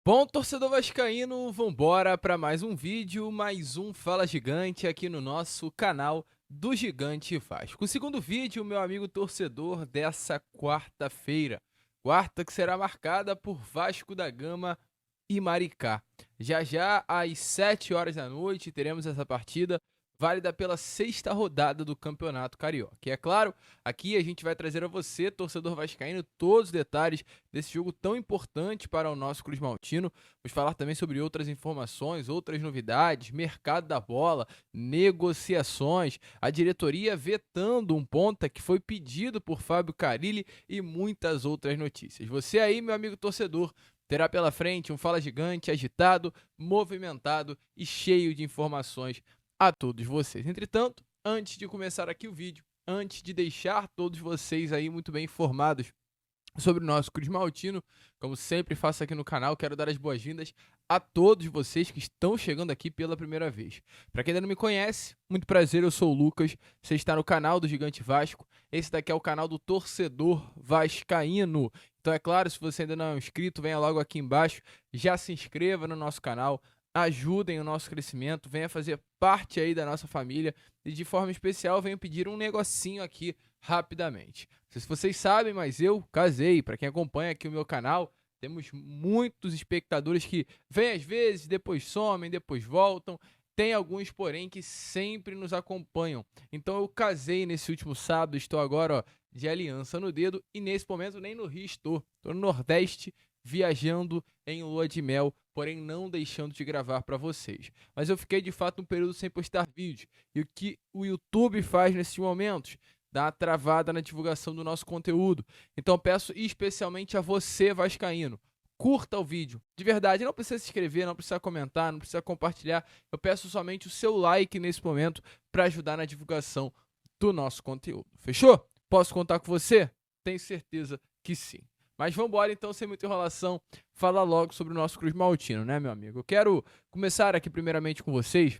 Bom, torcedor vascaíno, vambora para mais um vídeo, mais um Fala Gigante aqui no nosso canal do Gigante Vasco. O segundo vídeo, meu amigo torcedor, dessa quarta-feira. Quarta que será marcada por Vasco da Gama e Maricá. Já já, às 7 horas da noite, teremos essa partida válida pela sexta rodada do Campeonato Carioca. E é claro, aqui a gente vai trazer a você, torcedor vascaíno, todos os detalhes desse jogo tão importante para o nosso Cruz Maltino. Vamos falar também sobre outras informações, outras novidades, mercado da bola, negociações, a diretoria vetando um ponta que foi pedido por Fábio Carilli e muitas outras notícias. Você aí, meu amigo torcedor, terá pela frente um Fala Gigante agitado, movimentado e cheio de informações a todos vocês. Entretanto, antes de começar aqui o vídeo, antes de deixar todos vocês aí muito bem informados sobre o nosso Cruz Maltino, como sempre faço aqui no canal, quero dar as boas-vindas a todos vocês que estão chegando aqui pela primeira vez. Para quem ainda não me conhece, muito prazer, eu sou o Lucas, você está no canal do Gigante Vasco, esse daqui é o canal do torcedor vascaíno. Então é claro, se você ainda não é inscrito, venha logo aqui embaixo, já se inscreva no nosso canal, ajudem o nosso crescimento, venha fazer parte aí da nossa família e de forma especial venho pedir um negocinho aqui rapidamente. Não sei se vocês sabem, mas eu casei. Para quem acompanha aqui o meu canal, temos muitos espectadores que vêm às vezes, depois somem, depois voltam. Tem alguns, porém, que sempre nos acompanham. Então eu casei nesse último sábado, estou agora de aliança no dedo e nesse momento nem no Rio estou no Nordeste, viajando em lua de mel, porém não deixando de gravar para vocês. Mas eu fiquei de fato um período sem postar vídeo. E o que o YouTube faz nesses momentos? Dá uma travada na divulgação do nosso conteúdo. Então peço especialmente a você, vascaíno, curta o vídeo. De verdade, não precisa se inscrever, não precisa comentar, não precisa compartilhar. Eu peço somente o seu like nesse momento para ajudar na divulgação do nosso conteúdo. Fechou? Posso contar com você? Tenho certeza que sim. Mas vamos embora então, sem muita enrolação, falar logo sobre o nosso Cruz Maltino, né, meu amigo? Eu quero começar aqui primeiramente com vocês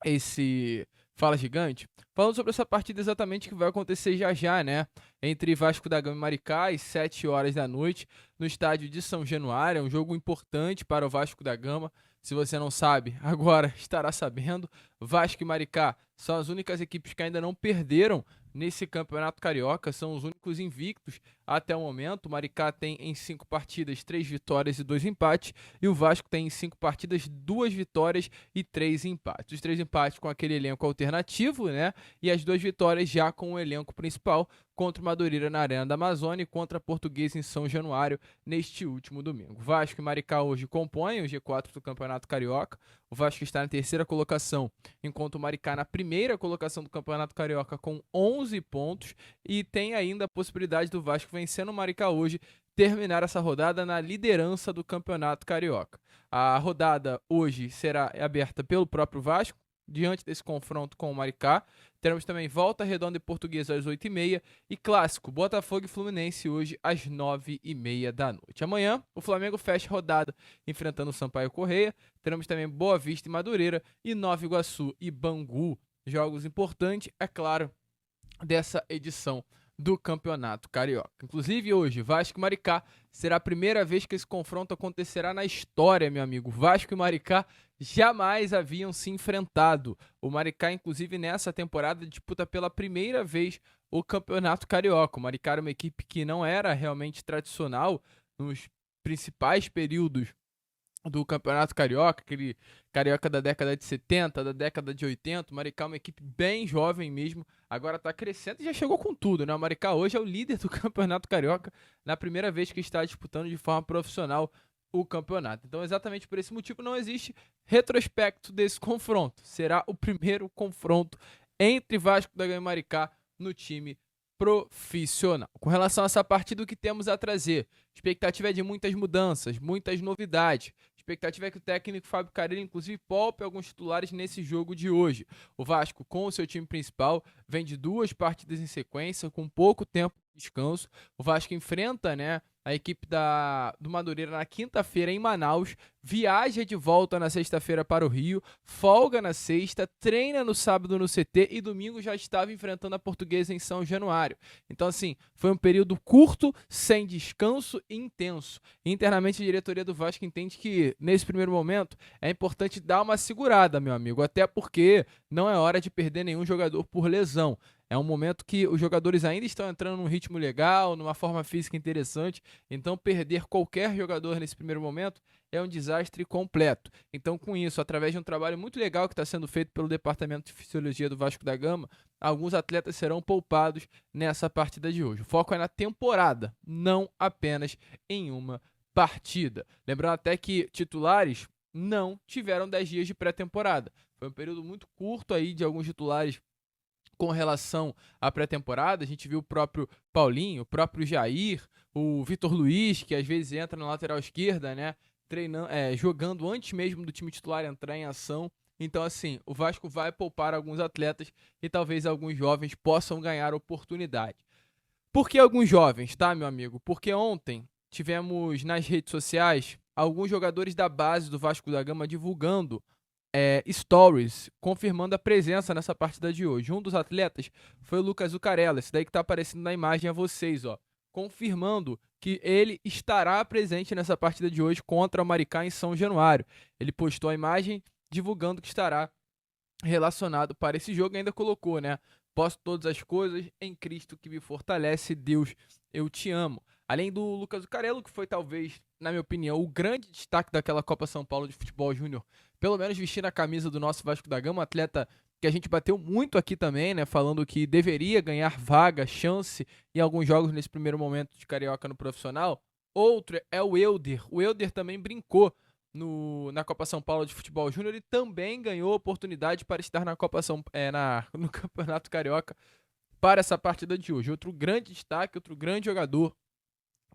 esse Fala Gigante, falando sobre essa partida exatamente que vai acontecer já já, né? Entre Vasco da Gama e Maricá, às 7 horas da noite, no estádio de São Januário. É um jogo importante para o Vasco da Gama. Se você não sabe, agora estará sabendo. Vasco e Maricá são as únicas equipes que ainda não perderam nesse campeonato carioca, são os únicos invictos até o momento. O Maricá tem em 5 partidas 3 vitórias e 2 empates, e o Vasco tem em 5 partidas 2 vitórias e 3 empates. Os 3 empates com aquele elenco alternativo, né? E as 2 vitórias já com o elenco principal, contra o Madureira na Arena da Amazônia e contra a Portuguesa em São Januário neste último domingo. Vasco e Maricá hoje compõem o G4 do Campeonato Carioca. O Vasco está na terceira colocação, enquanto o Maricá na primeira colocação do Campeonato Carioca com 11 pontos, e tem ainda a possibilidade do Vasco vencendo o Maricá hoje, terminar essa rodada na liderança do Campeonato Carioca. A rodada hoje será aberta pelo próprio Vasco, diante desse confronto com o Maricá. Teremos também Volta Redonda e Portuguesa às 8h30 e clássico Botafogo e Fluminense hoje às 9h30 da noite. Amanhã o Flamengo fecha a rodada enfrentando o Sampaio Correia. Teremos também Boa Vista e Madureira e Nova Iguaçu e Bangu. Jogos importantes, é claro, dessa edição do Campeonato Carioca. Inclusive hoje, Vasco e Maricá será a primeira vez que esse confronto acontecerá na história, meu amigo. Vasco e Maricá jamais haviam se enfrentado. O Maricá, inclusive, nessa temporada disputa pela primeira vez o Campeonato Carioca. O Maricá era uma equipe que não era realmente tradicional nos principais períodos do Campeonato Carioca, aquele Carioca da década de 70, da década de 80. O Maricá é uma equipe bem jovem mesmo, agora está crescendo e já chegou com tudo, né? O Maricá hoje é o líder do Campeonato Carioca, na primeira vez que está disputando de forma profissional o campeonato. Então, exatamente por esse motivo, não existe retrospecto desse confronto. Será o primeiro confronto entre Vasco da Gama e Maricá no time profissional. Com relação a essa partida, o que temos a trazer? Expectativa é de muitas mudanças, muitas novidades. Expectativa é que o técnico Fábio Carilli, inclusive, poupe alguns titulares nesse jogo de hoje. O Vasco, com o seu time principal, vem de 2 partidas em sequência, com pouco tempo de descanso. O Vasco enfrenta, né, A equipe do Madureira na quinta-feira em Manaus, viaja de volta na sexta-feira para o Rio, folga na sexta, treina no sábado no CT e domingo já estava enfrentando a Portuguesa em São Januário. Então, assim, foi um período curto, sem descanso e intenso. Internamente, a diretoria do Vasco entende que, nesse primeiro momento, é importante dar uma segurada, meu amigo, até porque não é hora de perder nenhum jogador por lesão. É um momento que os jogadores ainda estão entrando num ritmo legal, numa forma física interessante, então perder qualquer jogador nesse primeiro momento é um desastre completo. Então, com isso, através de um trabalho muito legal que está sendo feito pelo Departamento de Fisiologia do Vasco da Gama, alguns atletas serão poupados nessa partida de hoje. O foco é na temporada, não apenas em uma partida. Lembrando até que titulares não tiveram 10 dias de pré-temporada. Foi um período muito curto aí de alguns titulares com relação à pré-temporada. A gente viu o próprio Paulinho, o próprio Jair, o Vitor Luiz, que às vezes entra na lateral esquerda, né? Treinando, jogando antes mesmo do time titular entrar em ação. Então, assim, o Vasco vai poupar alguns atletas e talvez alguns jovens possam ganhar oportunidade. Por que alguns jovens, tá, meu amigo? Porque ontem tivemos nas redes sociais alguns jogadores da base do Vasco da Gama divulgando stories, confirmando a presença nessa partida de hoje. Um dos atletas foi o Lucas Zucarella, esse daí que tá aparecendo na imagem a vocês, ó, confirmando que ele estará presente nessa partida de hoje contra o Maricá em São Januário. Ele postou a imagem divulgando que estará relacionado para esse jogo e ainda colocou, né? Posso todas as coisas em Cristo que me fortalece, Deus, eu te amo. Além do Lucas Zucarello, que foi talvez, na minha opinião, o grande destaque daquela Copa São Paulo de Futebol Júnior, pelo menos vestindo a camisa do nosso Vasco da Gama, um atleta que a gente bateu muito aqui também, né? Falando que deveria ganhar vaga, chance em alguns jogos nesse primeiro momento de Carioca no profissional. Outro é o Elder. O Elder também brincou na Copa São Paulo de Futebol Júnior e também ganhou oportunidade para estar na no Campeonato Carioca para essa partida de hoje. Outro grande destaque, outro grande jogador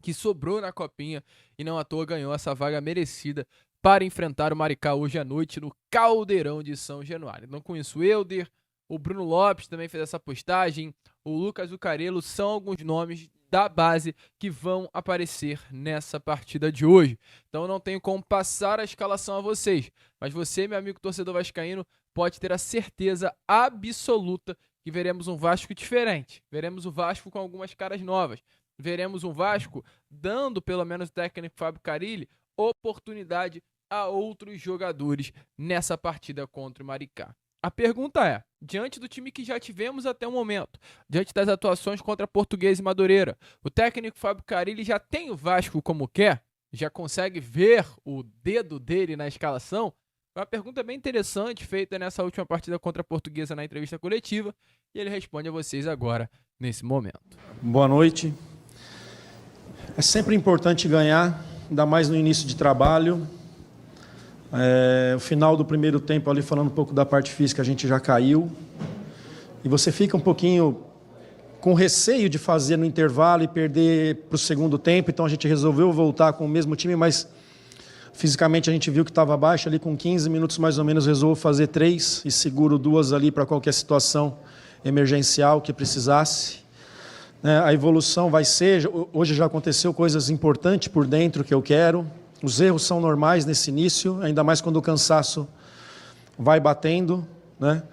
que sobrou na Copinha e não à toa ganhou essa vaga merecida para enfrentar o Maricá hoje à noite no Caldeirão de São Januário. Então, com isso, o Elder, o Bruno Lopes também fez essa postagem, o Lucas Zucarello são alguns nomes da base que vão aparecer nessa partida de hoje. Então não tenho como passar a escalação a vocês, mas você, meu amigo torcedor vascaíno, pode ter a certeza absoluta que veremos um Vasco diferente. Veremos o Vasco com algumas caras novas. Veremos um Vasco dando, pelo menos o técnico Fábio Carille, oportunidade a outros jogadores nessa partida contra o Maricá. A pergunta é, diante do time que já tivemos até o momento, diante das atuações contra Portuguesa e Madureira, o técnico Fábio Carille já tem o Vasco como quer? Já consegue ver o dedo dele na escalação? Uma pergunta bem interessante feita nessa última partida contra a Portuguesa na entrevista coletiva e ele responde a vocês agora, nesse momento. Boa noite. É sempre importante ganhar, ainda mais no início de trabalho. O final do primeiro tempo, ali falando um pouco da parte física, a gente já caiu. E você fica um pouquinho com receio de fazer no intervalo e perder para o segundo tempo. Então a gente resolveu voltar com o mesmo time, mas fisicamente a gente viu que estava abaixo. Ali com 15 minutos mais ou menos, resolveu fazer 3 e seguro 2 ali para qualquer situação emergencial que precisasse. A evolução vai ser, hoje já aconteceu coisas importantes por dentro que eu quero. Os erros são normais nesse início, ainda mais quando o cansaço vai batendo, né?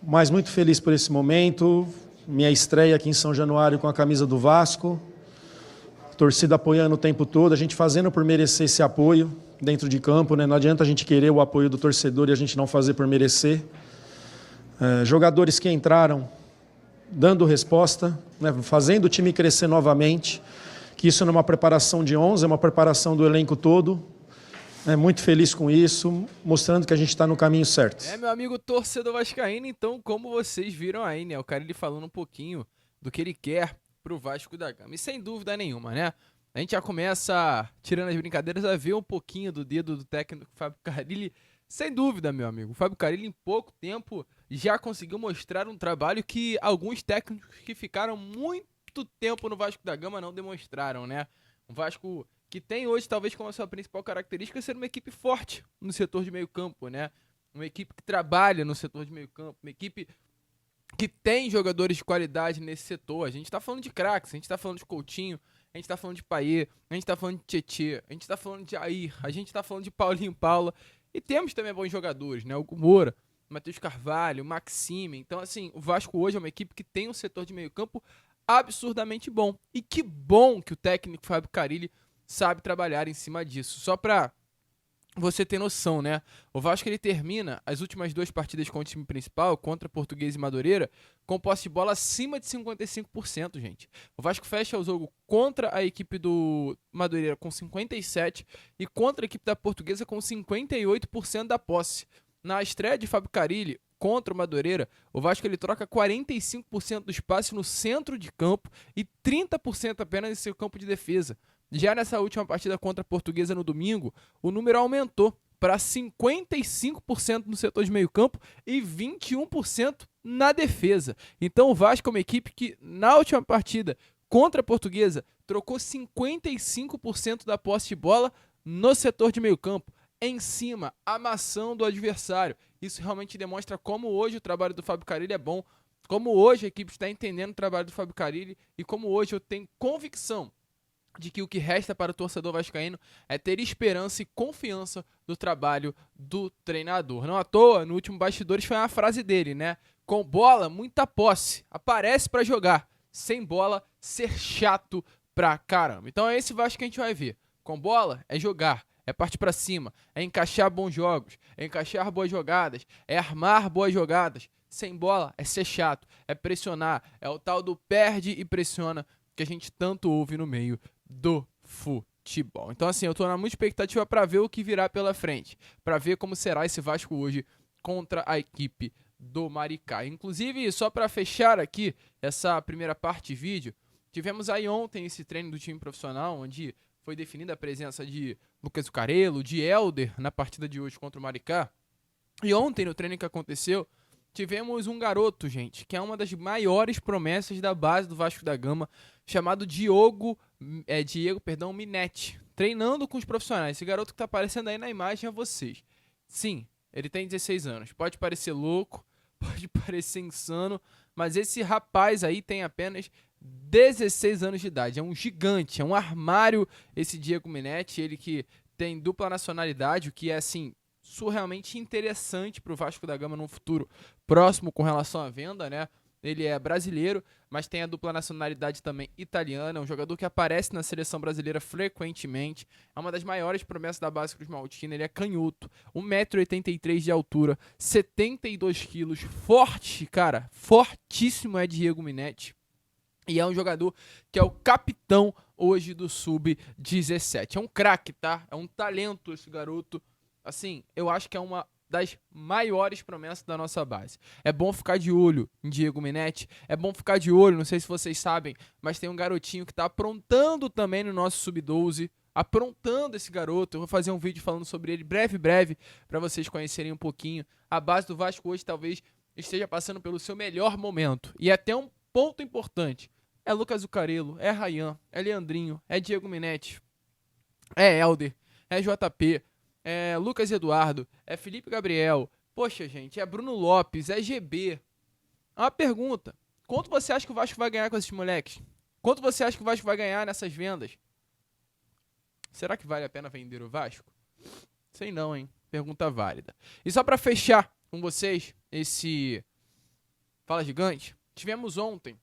Mas muito feliz por esse momento, minha estreia aqui em São Januário com a camisa do Vasco, torcida apoiando o tempo todo, a gente fazendo por merecer esse apoio dentro de campo, né? Não adianta a gente querer o apoio do torcedor e a gente não fazer por merecer. Jogadores que entraram dando resposta, né? Fazendo o time crescer novamente, que isso não é uma preparação de 11, é uma preparação do elenco todo. Muito feliz com isso, mostrando que a gente está no caminho certo. Meu amigo torcedor vascaíno, então, como vocês viram aí, né? O cara ele falando um pouquinho do que ele quer pro Vasco da Gama. E sem dúvida nenhuma, né? A gente já começa, tirando as brincadeiras, a ver um pouquinho do dedo do técnico Fábio Carille. Sem dúvida, meu amigo. O Fábio Carille, em pouco tempo, já conseguiu mostrar um trabalho que alguns técnicos que ficaram muito tempo no Vasco da Gama não demonstraram, né? Um Vasco que tem hoje, talvez como a sua principal característica, ser uma equipe forte no setor de meio campo, né? Uma equipe que trabalha no setor de meio campo, uma equipe que tem jogadores de qualidade nesse setor. A gente tá falando de craques, a gente tá falando de Coutinho, a gente tá falando de Payet, a gente tá falando de Tietê, a gente tá falando de Jair, a gente tá falando de Paulinho Paula. E temos também bons jogadores, né? O Moura, o Matheus Carvalho, o Maxime. Então, assim, o Vasco hoje é uma equipe que tem um setor de meio campo absurdamente bom. E que bom que o técnico Fábio Carille sabe trabalhar em cima disso. Só pra você ter noção, né? O Vasco ele termina as últimas 2 partidas com o time principal, contra Portuguesa e Madureira, com posse de bola acima de 55%, gente. O Vasco fecha o jogo contra a equipe do Madureira com 57% e contra a equipe da Portuguesa com 58% da posse. Na estreia de Fábio Carille contra o Madureira, o Vasco ele troca 45% do espaço no centro de campo e 30% apenas em seu campo de defesa. Já nessa última partida contra a Portuguesa no domingo, o número aumentou para 55% no setor de meio campo e 21% na defesa. Então o Vasco é uma equipe que na última partida contra a Portuguesa trocou 55% da posse de bola no setor de meio campo, em cima, amassando o adversário. Isso realmente demonstra como hoje o trabalho do Fábio Carille é bom, como hoje a equipe está entendendo o trabalho do Fábio Carille e como hoje eu tenho convicção de que o que resta para o torcedor vascaíno é ter esperança e confiança no trabalho do treinador. Não à toa, no último Bastidores foi uma frase dele, né? Com bola, muita posse, aparece para jogar. Sem bola, ser chato pra caramba. Então é esse Vasco que a gente vai ver. Com bola, é jogar, é partir para cima, é encaixar bons jogos, é encaixar boas jogadas, é armar boas jogadas. Sem bola, é ser chato, é pressionar, é o tal do perde e pressiona que a gente tanto ouve no meio do futebol. Então assim, eu tô na muita expectativa para ver o que virá pela frente, para ver como será esse Vasco hoje contra a equipe do Maricá. Inclusive, só para fechar aqui essa primeira parte de vídeo, tivemos aí ontem esse treino do time profissional, onde foi definida a presença de Lucas Zucarello, de Helder na partida de hoje contra o Maricá. E ontem, no treino que aconteceu, tivemos um garoto, gente, que é uma das maiores promessas da base do Vasco da Gama, chamado Diego Minetti, treinando com os profissionais. Esse garoto que tá aparecendo aí na imagem é vocês. Sim, ele tem 16 anos. Pode parecer louco, pode parecer insano, mas esse rapaz aí tem apenas 16 anos de idade. É um gigante, é um armário esse Diego Minetti, ele que tem dupla nacionalidade, o que é, assim, surrealmente interessante para o Vasco da Gama no futuro próximo com relação à venda, né? Ele é brasileiro, mas tem a dupla nacionalidade também italiana. É um jogador que aparece na seleção brasileira frequentemente. É uma das maiores promessas da base Cruz Maltina. Ele é canhoto, 1,83 m de altura, 72 quilos. Forte, cara, fortíssimo é Diego Minetti. E é um jogador que é o capitão hoje do Sub-17. É um craque, tá? É um talento esse garoto. Assim, eu acho que é uma das maiores promessas da nossa base. É bom ficar de olho em Diego Minetti, é bom ficar de olho, não sei se vocês sabem, mas tem um garotinho que tá aprontando também no nosso Sub-12, aprontando esse garoto. Eu vou fazer um vídeo falando sobre ele breve, para vocês conhecerem um pouquinho. A base do Vasco hoje talvez esteja passando pelo seu melhor momento. E até um ponto importante, é Lucas Zucarello, é Rayan, é Leandrinho, é Diego Minetti, é Helder, é JP, é Lucas Eduardo, é Felipe Gabriel, poxa gente, é Bruno Lopes, é GB. Uma pergunta, quanto você acha que o Vasco vai ganhar com esses moleques? Quanto você acha que o Vasco vai ganhar nessas vendas? Será que vale a pena vender o Vasco? Sei não, hein? Pergunta válida. E só pra fechar com vocês esse Fala Gigante, tivemos ontem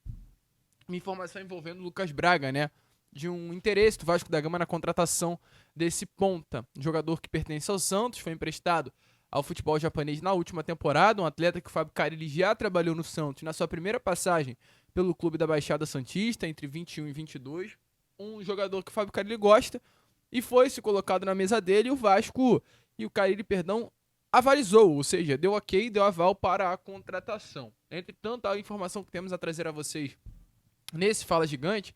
uma informação envolvendo o Lucas Braga, né? De um interesse do Vasco da Gama na contratação desse ponta. Um jogador que pertence ao Santos, foi emprestado ao futebol japonês na última temporada, um atleta que o Fábio Carille já trabalhou no Santos na sua primeira passagem pelo clube da Baixada Santista, entre 21 e 22. Um jogador que o Fábio Carille gosta e foi se colocado na mesa dele e o Vasco, e o Carille, avalizou, ou seja, deu ok, deu aval para a contratação. Entretanto, a informação que temos a trazer a vocês nesse Fala Gigante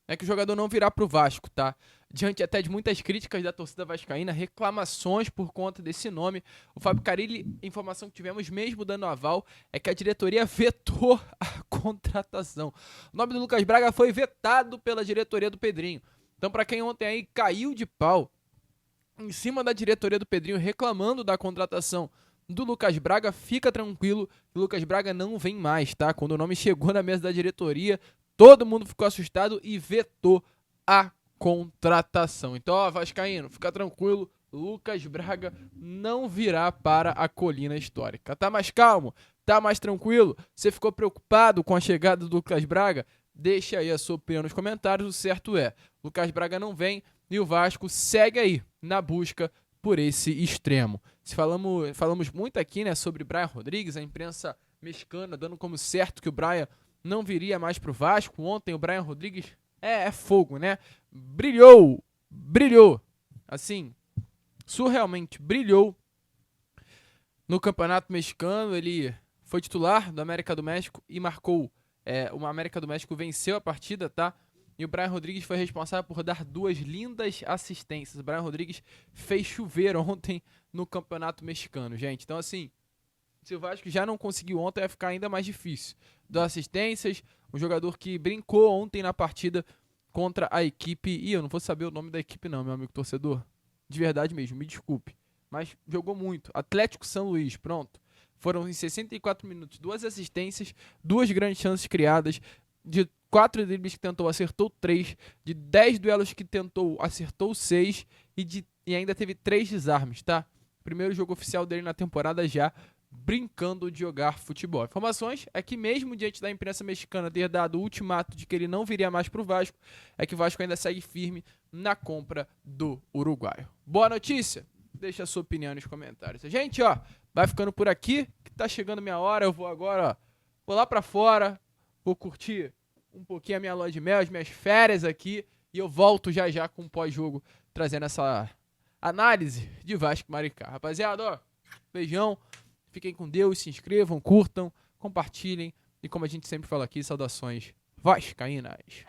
é que o jogador não virá pro Vasco, tá? Diante até de muitas críticas da torcida vascaína, reclamações por conta desse nome, o Fábio Carille, a informação que tivemos mesmo dando aval, é que a diretoria vetou a contratação. O nome do Lucas Braga foi vetado pela diretoria do Pedrinho. Então, para quem ontem aí caiu de pau em cima da diretoria do Pedrinho reclamando da contratação do Lucas Braga, fica tranquilo que o Lucas Braga não vem mais, tá? Quando o nome chegou na mesa da diretoria, todo mundo ficou assustado e vetou a contratação. Então, ó, vascaíno, fica tranquilo, Lucas Braga não virá para a colina histórica. Tá mais calmo? Tá mais tranquilo? Você ficou preocupado com a chegada do Lucas Braga? Deixa aí a sua opinião nos comentários. O certo é, Lucas Braga não vem e o Vasco segue aí na busca por esse extremo. Falamos muito aqui, né, sobre Brian Rodrigues, a imprensa mexicana dando como certo que o Brian não viria mais pro Vasco. Ontem o Brian Rodrigues é fogo, né? Brilhou, assim, surrealmente brilhou no Campeonato Mexicano. Ele foi titular do América do México e marcou. O América do México venceu a partida, tá? E o Brian Rodrigues foi responsável por dar 2 lindas assistências. O Brian Rodrigues fez chover ontem no Campeonato Mexicano, gente. Então, assim, se o Vasco já não conseguiu ontem, vai ficar ainda mais difícil. 2 assistências, um jogador que brincou ontem na partida contra a equipe. E eu não vou saber o nome da equipe não, meu amigo torcedor. De verdade mesmo, me desculpe. Mas jogou muito. Atlético São Luís, pronto. Foram em 64 minutos, 2 assistências, 2 grandes chances criadas. De 4 dribles que tentou, acertou 3. De 10 duelos que tentou, acertou 6. E ainda teve 3 desarmes, tá? Primeiro jogo oficial dele na temporada já, brincando de jogar futebol. Informações é que mesmo diante da imprensa mexicana ter dado o ultimato de que ele não viria mais pro Vasco, é que o Vasco ainda segue firme na compra do uruguaio. Boa notícia? Deixa a sua opinião nos comentários. Gente, ó, vai ficando por aqui, que tá chegando minha hora. Eu vou agora, ó, vou lá pra fora, vou curtir um pouquinho a minha lua de mel, as minhas férias aqui, e eu volto já já com o pós-jogo, trazendo essa análise de Vasco e Maricá. Rapaziada, ó, beijão, fiquem com Deus, se inscrevam, curtam, compartilhem, e como a gente sempre fala aqui, saudações vascaínas.